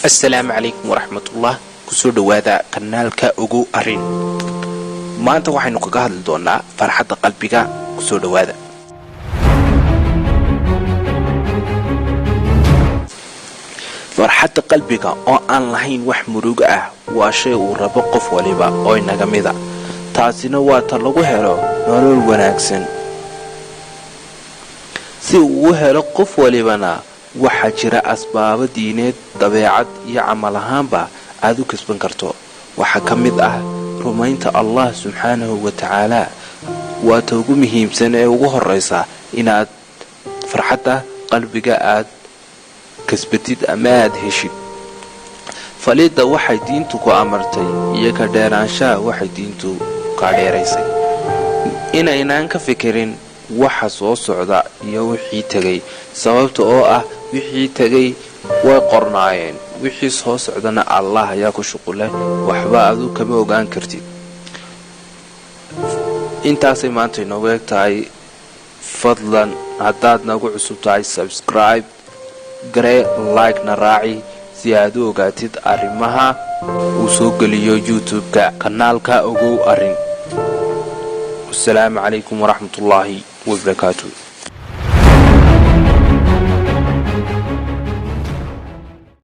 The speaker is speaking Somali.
السلام عليكم ورحمة الله كسود وهذا قنالك أجو أرين ما أنت وحين نقاهد الدونا فرحة قلبك كسود وهذا فرحة قلبك أو أن لحين وحمرجة وشيء وربقف ولبا أو نجمدا تعسين واتلقوا هلا نور الوناكسن سووا هلا قف ولبنا waxaa jira asbaabo diineed dabeecad iyo camal ahaanba aad u kasban karto waxa kamid ah rumaynta Allah subhanahu wa ta'ala waa ugu muhiimsan ee ugu horeysa inaad farxada qalbiga aad kasbatid ama aad heshid falida waxay diintu ku amartay iyo ka dheeraanshaha waxay diintu ka dheeraysay inaan ka fikirin waxa soo socda iyo wixii tagay sababta oo ah wixii tagay way qornaayeen wixii soo socdana Allah ayaa ku shuqulay waxba aad kama ogaan kartid intaasay maanta inoo weegtahay fadlan hadaad nagu cusub tahay subscribe gare like na raaci si aad u ogaatid arrimaha uu soo geliyo YouTube-ka kanaalka Ogow Arin. Assalamu alaykum wa rahmatullahi wa barakatuh.